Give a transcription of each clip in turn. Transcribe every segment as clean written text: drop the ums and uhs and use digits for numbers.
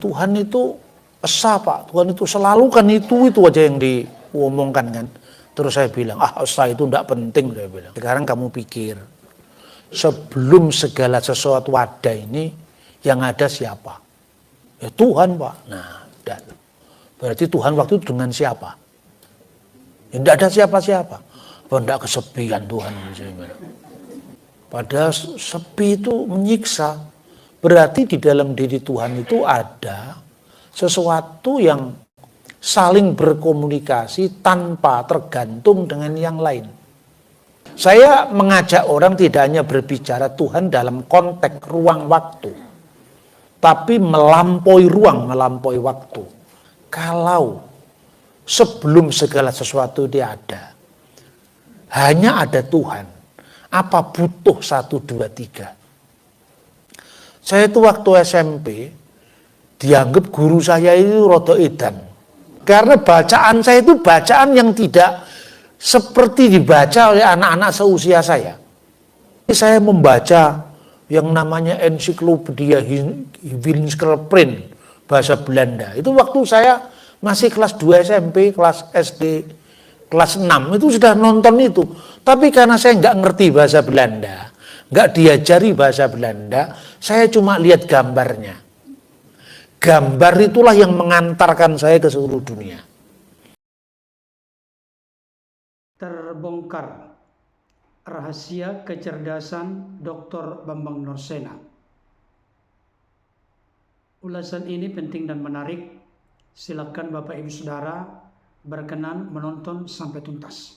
Tuhan itu esa Pak, Tuhan itu selalu kan itu aja yang diomongkan kan. Terus saya bilang, esa itu enggak penting, saya bilang. Sekarang kamu pikir, sebelum segala sesuatu ada ini, yang ada siapa? Ya Tuhan Pak. Nah, dan berarti Tuhan waktu itu dengan siapa? Ya enggak ada siapa-siapa. Apa enggak kesepian Tuhan? Padahal sepi itu menyiksa. Berarti di dalam diri Tuhan itu ada sesuatu yang saling berkomunikasi tanpa tergantung dengan yang lain. Saya mengajak orang tidak hanya berbicara Tuhan dalam konteks ruang waktu, tapi melampaui ruang, melampaui waktu. Kalau sebelum segala sesuatu dia ada, hanya ada Tuhan, apa butuh 1, 2, 3? Saya itu waktu SMP dianggap guru saya itu rada edan. Karena bacaan saya itu bacaan yang tidak seperti dibaca oleh anak-anak seusia saya. Saya membaca yang namanya ensiklopedia Winkelprint bahasa Belanda. Itu waktu saya masih kelas 2 SMP, kelas SD, kelas 6 itu sudah nonton itu. Tapi karena saya nggak ngerti bahasa Belanda, nggak diajari bahasa Belanda, saya cuma lihat gambarnya. Gambar itulah yang mengantarkan saya ke seluruh dunia. Terbongkar rahasia kecerdasan Dr. Bambang Nursena. Ulasan ini penting dan menarik. Silakan Bapak Ibu Saudara berkenan menonton sampai tuntas.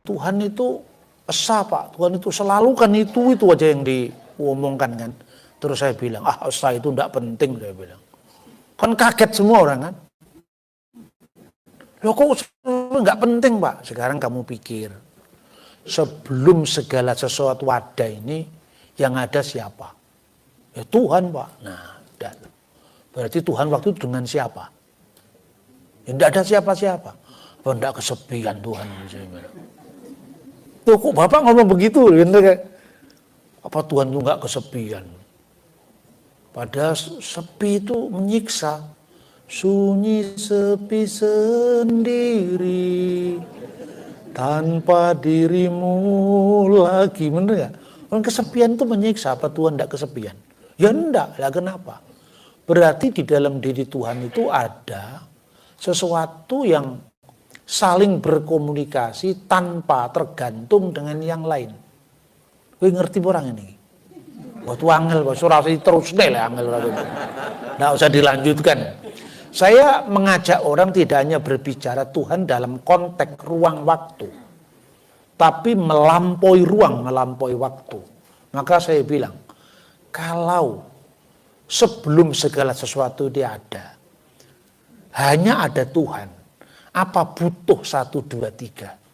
Tuhan itu esa Pak, Tuhan itu selalu kan itu aja yang diomongkan kan. Terus saya bilang, esa itu enggak penting, saya bilang. Kan kaget semua orang kan. Loh kok enggak penting Pak? Sekarang kamu pikir, sebelum segala sesuatu ada ini, yang ada siapa? Ya Tuhan Pak. Nah, dan berarti Tuhan waktu itu dengan siapa? Ya enggak ada siapa-siapa. Apa enggak kesepian Tuhan? Tuh kok Bapak ngomong begitu? Apa Tuhan itu enggak kesepian? Padahal sepi itu menyiksa. Sunyi sepi sendiri tanpa dirimu lagi. Bener gak? Orang kesepian itu menyiksa. Apa Tuhan enggak kesepian? Ya enggak. Lah kenapa? Berarti di dalam diri Tuhan itu ada sesuatu yang saling berkomunikasi tanpa tergantung dengan yang lain. Gue ngerti orang ini. Waktu angel, surasi terus deh lah angel. Nggak usah dilanjutkan. Saya mengajak orang tidak hanya berbicara Tuhan dalam konteks ruang waktu, tapi melampaui ruang, melampaui waktu. Maka saya bilang, kalau sebelum segala sesuatu dia ada, hanya ada Tuhan, apa butuh 1, 2, 3?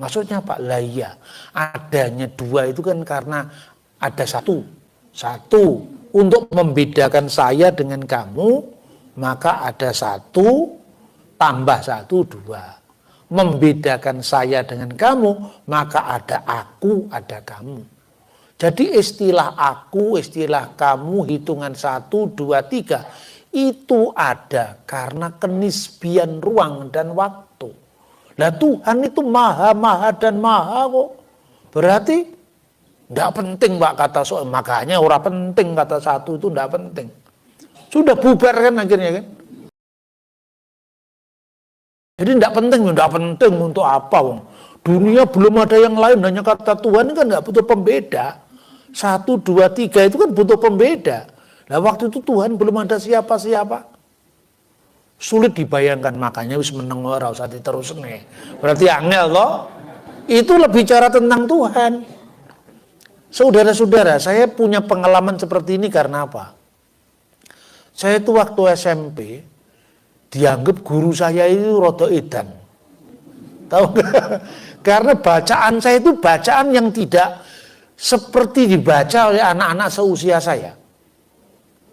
Maksudnya Pak, lah iya, adanya 2 itu kan karena ada satu. Untuk membedakan saya dengan kamu, maka ada 1 tambah 1, 2. Membedakan saya dengan kamu, maka ada aku, ada kamu. Jadi istilah aku, istilah kamu, hitungan 1, 2, 3, itu ada karena kenisbian ruang dan waktu. Lah Tuhan itu maha dan maha kok. Berarti enggak penting Pak kata soal. Makanya orang penting kata 1 itu enggak penting. Sudah bubar kan akhirnya kan. Jadi enggak penting untuk apa wong. Dunia belum ada yang lain, hanya kata Tuhan kan enggak butuh pembeda. 1, 2, 3 itu kan butuh pembeda. Nah waktu itu Tuhan belum ada siapa-siapa. Sulit dibayangkan, makanya wis meneng ora usah diterusne. Berarti angel loh. Itu lebih bicara tentang Tuhan. Saudara-saudara, saya punya pengalaman seperti ini karena apa? Saya itu waktu SMP dianggap guru saya itu rada edan. Tahu enggak? Karena bacaan saya itu bacaan yang tidak seperti dibaca oleh anak-anak seusia saya.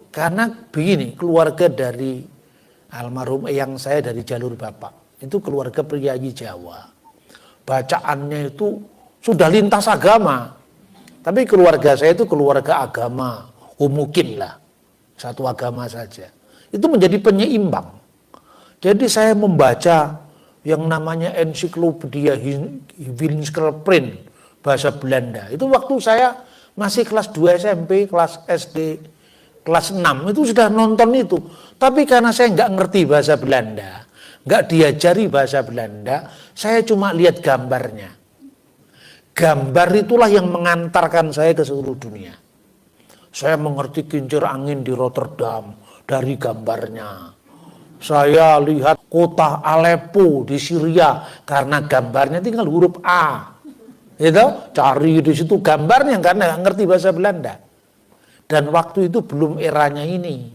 Karena begini, keluarga dari almarhum eyang saya dari jalur bapak, itu keluarga priayi Jawa. Bacaannya itu sudah lintas agama. Tapi keluarga saya itu keluarga agama, mungkin lah, satu agama saja. Itu menjadi penyeimbang. Jadi saya membaca yang namanya ensiklopedia Winkelprint bahasa Belanda. Itu waktu saya masih kelas 2 SMP, kelas SD, kelas 6 itu sudah nonton itu. Tapi karena saya nggak ngerti bahasa Belanda, nggak diajari bahasa Belanda, saya cuma lihat gambarnya. Gambar itulah yang mengantarkan saya ke seluruh dunia. Saya mengerti kincir angin di Rotterdam dari gambarnya. Saya lihat kota Aleppo di Syria karena gambarnya tinggal huruf A. Itu cari di situ gambarnya karena nggak ngerti bahasa Belanda. Dan waktu itu belum eranya ini.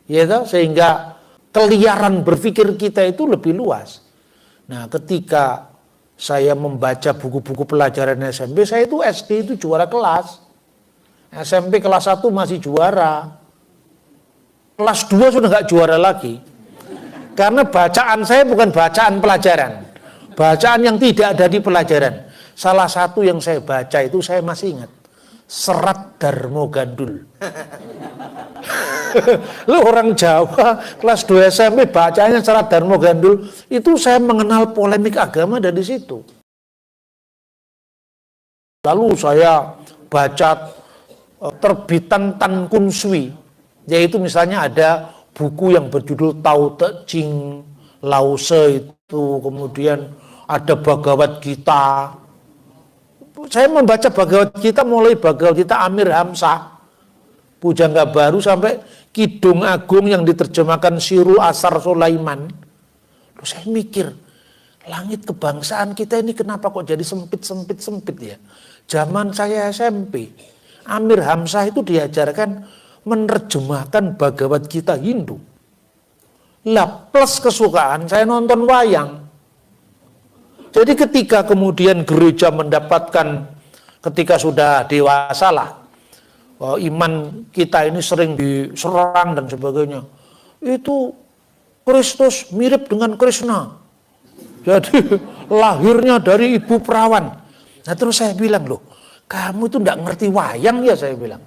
Ya, sehingga keliaran berpikir kita itu lebih luas. Nah, ketika saya membaca buku-buku pelajaran SMP, saya itu SD itu juara kelas. SMP kelas 1 masih juara. Kelas 2 sudah nggak juara lagi. Karena bacaan saya bukan bacaan pelajaran. Bacaan yang tidak ada di pelajaran. Salah satu yang saya baca itu saya masih ingat. Serat Darmo Gandul. Lu orang Jawa kelas 2 SMP bacanya Serat Darmo Gandul, itu saya mengenal polemik agama dari situ. Lalu saya baca terbitan Tan Kun Sui, yaitu misalnya ada buku yang berjudul Tao Te Ching, Lao Tse itu, kemudian ada Bhagavad Gita. Saya membaca Bhagavad Gita mulai Bhagavad Gita Amir Hamzah, Pujangga Baru sampai Kidung Agung yang diterjemahkan Sirul Asar Sulaiman. Terus saya mikir, langit kebangsaan kita ini kenapa kok jadi sempit ya? Zaman saya SMP, Amir Hamzah itu diajarkan menerjemahkan Bhagavad Gita Hindu. Lah plus kesukaan saya nonton wayang. Jadi ketika kemudian gereja mendapatkan, ketika sudah dewasa lah, iman kita ini sering diserang dan sebagainya. Itu Kristus mirip dengan Krishna. Jadi lahirnya dari ibu perawan. Nah terus saya bilang, loh kamu itu enggak ngerti wayang ya, saya bilang.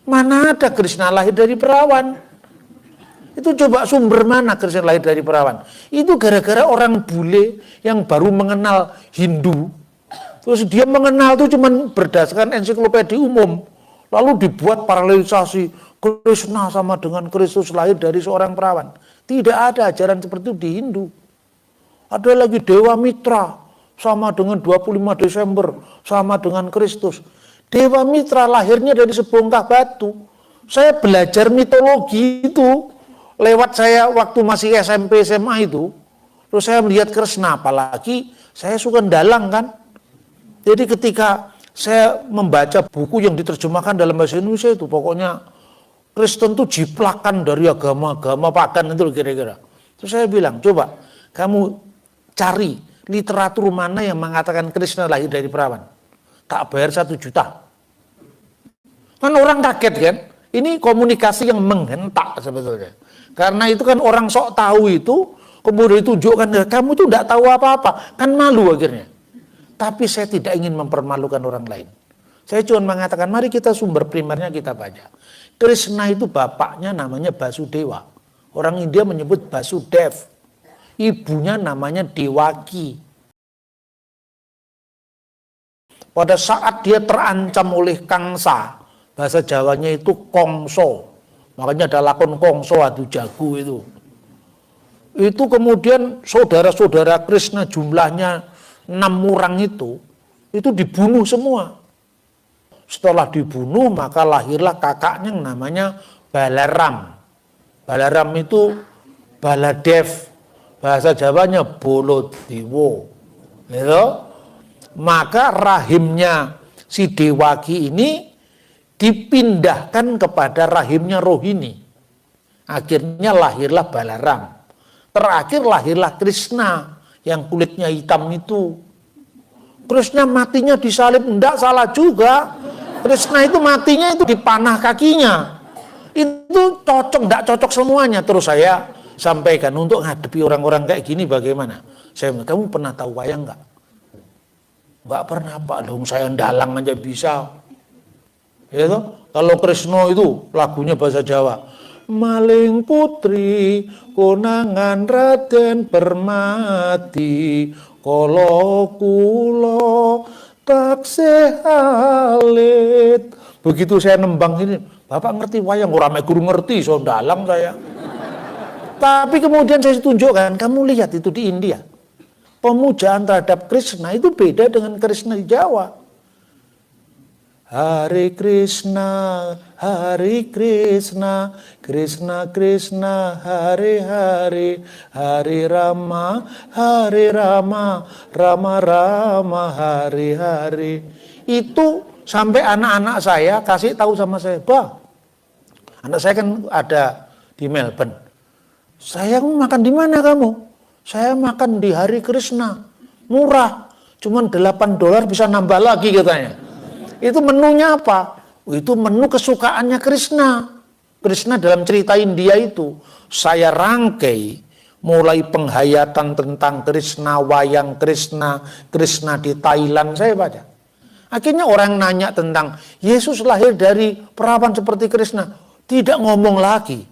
Mana ada Krishna lahir dari perawan? Itu coba sumber mana Krishna lahir dari perawan? Itu gara-gara orang bule yang baru mengenal Hindu. Terus dia mengenal itu cuma berdasarkan ensiklopedia umum. Lalu dibuat paralelisasi Krishna sama dengan Kristus lahir dari seorang perawan. Tidak ada ajaran seperti itu di Hindu. Ada lagi Dewa Mitra sama dengan 25 Desember sama dengan Kristus. Dewa Mitra lahirnya dari sebongkah batu. Saya belajar mitologi itu lewat saya waktu masih SMP SMA itu. Terus saya melihat Krishna, apalagi saya suka dalang kan. Jadi ketika saya membaca buku yang diterjemahkan dalam bahasa Indonesia itu, pokoknya Kristen itu jiplakan dari agama-agama pagan itu kira-kira. Terus saya bilang, coba kamu cari literatur mana yang mengatakan Krishna lahir dari perawan. Tak bayar 1 juta. Kan orang kaget kan? Ini komunikasi yang menghentak sebetulnya. Karena itu kan orang sok tahu itu, kemudian ditunjukkan, kamu itu tidak tahu apa-apa. Kan malu akhirnya. Tapi saya tidak ingin mempermalukan orang lain. Saya cuma mengatakan, mari kita sumber primernya kita baca. Krishna itu bapaknya namanya Basudewa. Orang India menyebut Basudev. Ibunya namanya Dewaki. Pada saat dia terancam oleh Kangsa, bahasa Jawanya itu Kongso. Makanya ada lakon Kongso adu jago itu. Itu kemudian saudara-saudara Krishna jumlahnya 6 orang itu dibunuh semua. Setelah dibunuh maka lahirlah kakaknya yang namanya Balaram. Balaram itu Baladev. Bahasa Jawanya Bolodewo. Gitu. Maka rahimnya si Dewaki ini dipindahkan kepada rahimnya Rohini. Akhirnya lahirlah Balaram. Terakhir lahirlah Krishna yang kulitnya hitam itu. Krishna matinya disalib, enggak salah juga. Krishna itu matinya itu dipanah kakinya. Itu cocok, enggak cocok semuanya. Terus saya sampaikan, untuk ngadepi orang-orang kayak gini bagaimana? Saya bilang, kamu pernah tahu wayang enggak? Enggak pernah Pak, dong saya dalang aja bisa. Gitu. Kalau Krisna itu lagunya bahasa Jawa. Maling putri konangan Raden Permati kala kula taksih alit. Begitu saya nembang ini, Bapak ngerti wayang, ora mek guru ngerti, so dalang saya. Tapi kemudian saya tunjukkan, kamu lihat itu di India. Pemujaan terhadap Krishna itu beda dengan Krishna di Jawa. Hare Krishna, Krishna Krishna, Hare Hare, Hare Rama, Rama Rama, Hare Hare. Itu sampai anak-anak saya kasih tahu sama saya, Bah, anak saya kan ada di Melbourne. Saya makan di mana kamu? Saya makan di Hare Krishna, murah, cuman $8 bisa nambah lagi katanya. Itu menunya apa? Itu menu kesukaannya Krishna. Krishna dalam cerita India itu, saya rangkai mulai penghayatan tentang Krishna, wayang Krishna, Krishna di Thailand saya baca. Akhirnya orang nanya tentang Yesus lahir dari perawan seperti Krishna. Tidak ngomong lagi.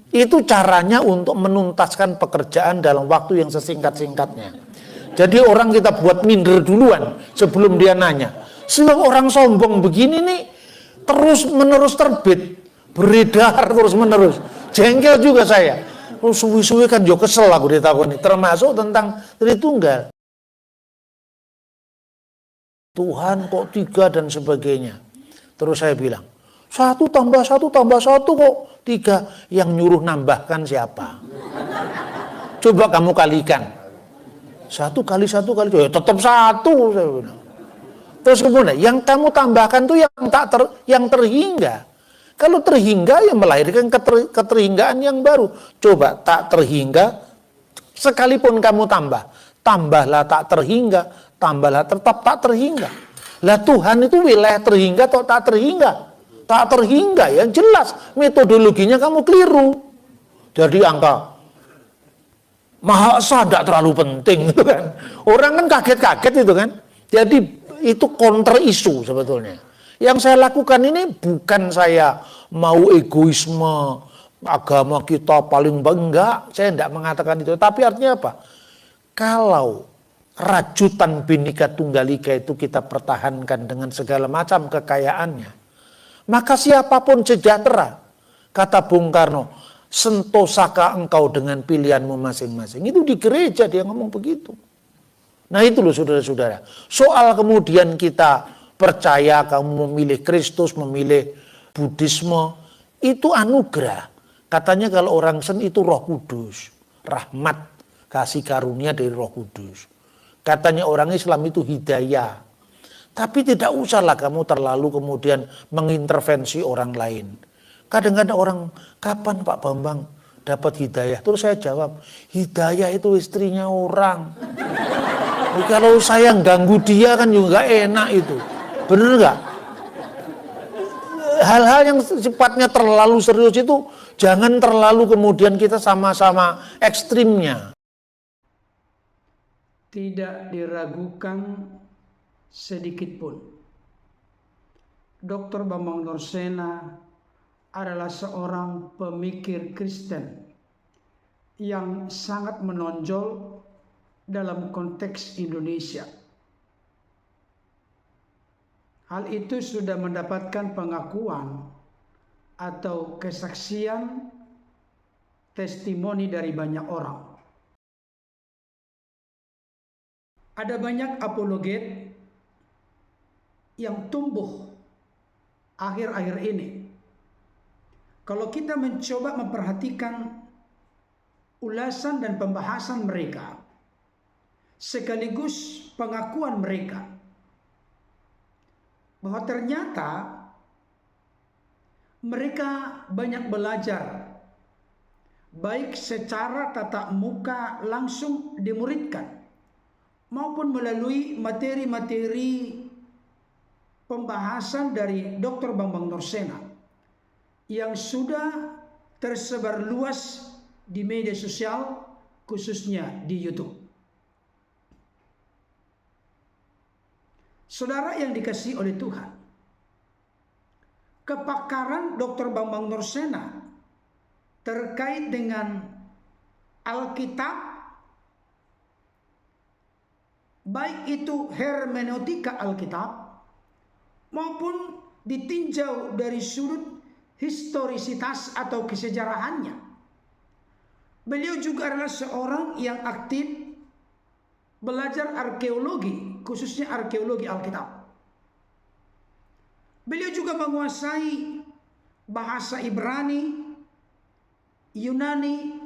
Itu caranya untuk menuntaskan pekerjaan dalam waktu yang sesingkat-singkatnya. Jadi orang kita buat minder duluan sebelum dia nanya. Sebab orang sombong begini nih terus menerus terbit, beredar terus menerus. Jengkel juga saya. Oh, suwi-suwi kan yo kesel aku ditakoni, termasuk tentang Tritunggal. Tuhan kok 3 dan sebagainya. Terus saya bilang, 1 tambah 1 tambah 1 kok 3. Yang nyuruh nambahkan siapa? Coba kamu kalikan. 1 kali 1 kali, ya tetap 1 saya bilang. Terus kemudian yang kamu tambahkan tuh yang terhingga. Kalau terhingga ya melahirkan keterhinggaan yang baru. Coba tak terhingga sekalipun kamu tambahlah tak terhingga, tambahlah tetap tak terhingga. Lah Tuhan itu wilayah terhingga atau tak terhingga? Tak terhingga ya jelas metodologinya kamu keliru. Jadi angka Maha Esa tidak terlalu penting gitu kan. Orang kan kaget-kaget itu kan. Jadi itu counter isu sebetulnya. Yang saya lakukan ini bukan saya mau egoisme agama kita paling enggak, saya tidak mengatakan itu. Tapi artinya apa? Kalau rajutan Bhinneka Tunggal Ika itu kita pertahankan dengan segala macam kekayaannya, maka siapapun sejahtera. Kata Bung Karno, sentosaka engkau dengan pilihanmu masing-masing. Itu di gereja dia ngomong begitu. Nah itu loh saudara-saudara. Soal kemudian kita percaya kamu memilih Kristus, memilih Buddhisme, itu anugerah. Katanya kalau orang Sen itu Roh Kudus, rahmat, kasih karunia dari Roh Kudus. Katanya orang Islam itu hidayah. Tapi tidak usahlah kamu terlalu kemudian mengintervensi orang lain. Kadang-kadang orang, kapan Pak Bambang dapat hidayah? Terus saya jawab, hidayah itu istrinya orang. Kalau saya ganggu dia kan juga gak enak itu. Bener gak? Hal-hal yang sifatnya terlalu serius itu jangan terlalu kemudian kita sama-sama ekstrimnya. Tidak diragukan sedikit pun. Dr. Bambang Norsena adalah seorang pemikir Kristen yang sangat menonjol dalam konteks Indonesia. Hal itu sudah mendapatkan pengakuan atau kesaksian testimoni dari banyak orang. Ada banyak apologet yang tumbuh akhir-akhir ini. Kalau kita mencoba memperhatikan ulasan dan pembahasan mereka, sekaligus pengakuan mereka bahwa ternyata mereka banyak belajar, baik secara tatap muka langsung dimuridkan maupun melalui materi-materi pembahasan dari Dr. Bambang Norsena yang sudah tersebar luas di media sosial, khususnya di YouTube. Saudara yang dikasihi oleh Tuhan, kepakaran Dr. Bambang Nursena terkait dengan Alkitab, baik itu hermeneutika Alkitab maupun ditinjau dari sudut historisitas atau kesejarahannya. Beliau juga adalah seorang yang aktif belajar arkeologi, khususnya arkeologi Alkitab. Beliau juga menguasai bahasa Ibrani, Yunani,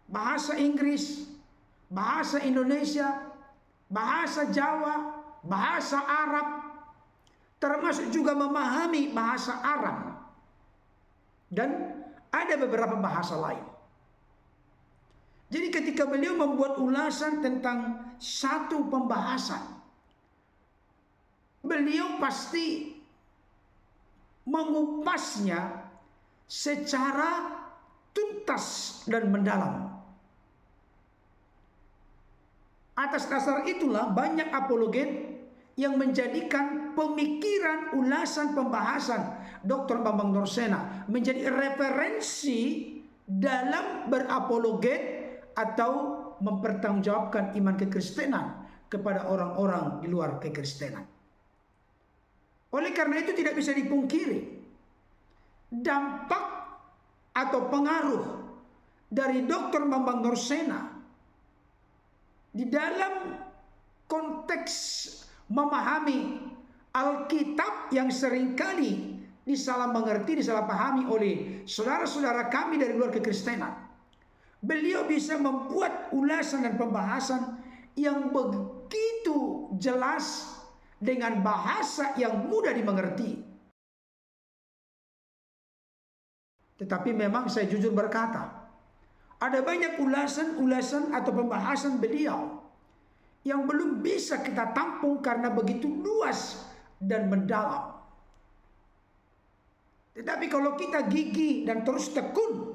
bahasa Inggris, bahasa Indonesia, bahasa Jawa, bahasa Arab, termasuk juga memahami bahasa Arab, dan ada beberapa bahasa lain. Jadi ketika beliau membuat ulasan tentang satu pembahasan, beliau pasti mengupasnya secara tuntas dan mendalam. Atas dasar itulah banyak apologet yang menjadikan pemikiran ulasan pembahasan Dr. Bambang Nursena menjadi referensi dalam berapologet atau mempertanggungjawabkan iman kekristenan kepada orang-orang di luar kekristenan. Oleh karena itu tidak bisa dipungkiri dampak atau pengaruh dari Dr. Bambang Nursena di dalam konteks memahami Alkitab yang seringkali disalah mengerti, disalah pahami oleh saudara-saudara kami dari luar kekristenan. Beliau bisa membuat ulasan dan pembahasan yang begitu jelas dengan bahasa yang mudah dimengerti. Tetapi memang saya jujur berkata, ada banyak ulasan-ulasan atau pembahasan beliau yang belum bisa kita tampung karena begitu luas dan mendalam. Tetapi kalau kita gigih dan terus tekun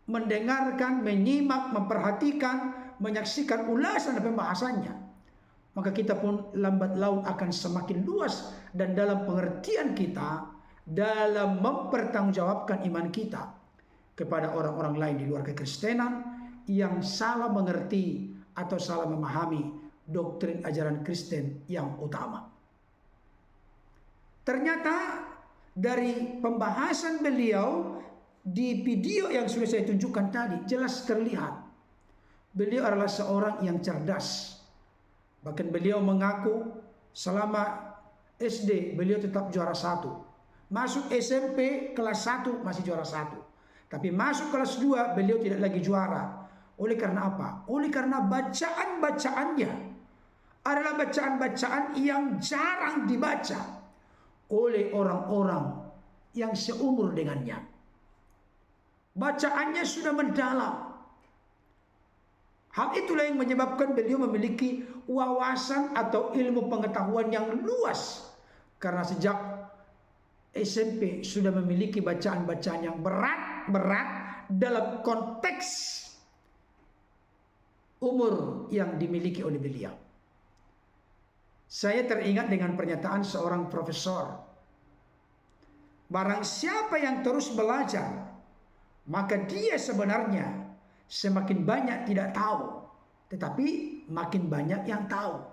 mendengarkan, menyimak, memperhatikan, menyaksikan ulasan dan pembahasannya, maka kita pun lambat laun akan semakin luas dan dalam pengertian kita dalam mempertanggungjawabkan iman kita kepada orang-orang lain di luar kekristenan yang salah mengerti atau salah memahami doktrin ajaran Kristen yang utama. Ternyata dari pembahasan beliau di video yang sudah saya tunjukkan tadi jelas terlihat beliau adalah seorang yang cerdas. Bahkan beliau mengaku selama SD beliau tetap juara 1. Masuk SMP kelas 1 masih juara 1. Tapi masuk kelas 2 beliau tidak lagi juara. Oleh karena apa? Oleh karena bacaan-bacaannya adalah bacaan-bacaan yang jarang dibaca oleh orang-orang yang seumur dengannya. Bacaannya sudah mendalam. Hal itulah yang menyebabkan beliau memiliki wawasan atau ilmu pengetahuan yang luas. Karena sejak SMP sudah memiliki bacaan-bacaan yang berat-berat dalam konteks umur yang dimiliki oleh beliau. Saya teringat dengan pernyataan seorang profesor. Barang siapa yang terus belajar, maka dia sebenarnya semakin banyak tidak tahu, tetapi makin banyak yang tahu.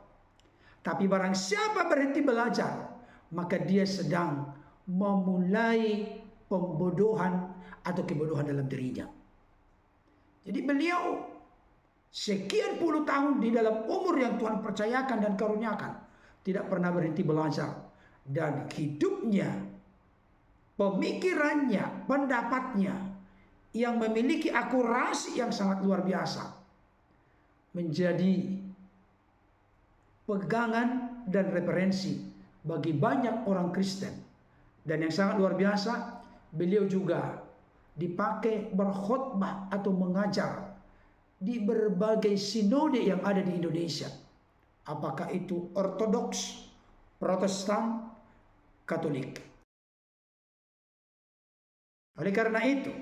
Tapi barang siapa berhenti belajar, maka dia sedang memulai pembodohan atau kebodohan dalam dirinya. Jadi beliau sekian puluh tahun di dalam umur yang Tuhan percayakan dan karuniakan tidak pernah berhenti belajar, dan hidupnya, pemikirannya, pendapatnya yang memiliki akurasi yang sangat luar biasa menjadi pegangan dan referensi bagi banyak orang Kristen. Dan yang sangat luar biasa, beliau juga dipakai berkhotbah atau mengajar di berbagai sinode yang ada di Indonesia. Apakah itu Ortodoks, Protestan, Katolik. Oleh karena itu,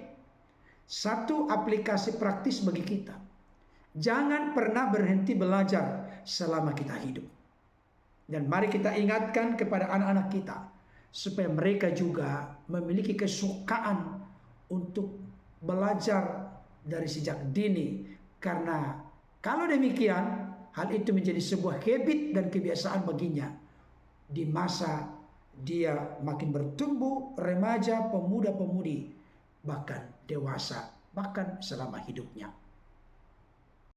satu aplikasi praktis bagi kita, jangan pernah berhenti belajar selama kita hidup. Dan mari kita ingatkan kepada anak-anak kita, supaya mereka juga memiliki kesukaan untuk belajar dari sejak dini. Karena kalau demikian, hal itu menjadi sebuah habit dan kebiasaan baginya di masa dia makin bertumbuh, remaja, pemuda-pemudi, bahkan dewasa, bahkan selama hidupnya.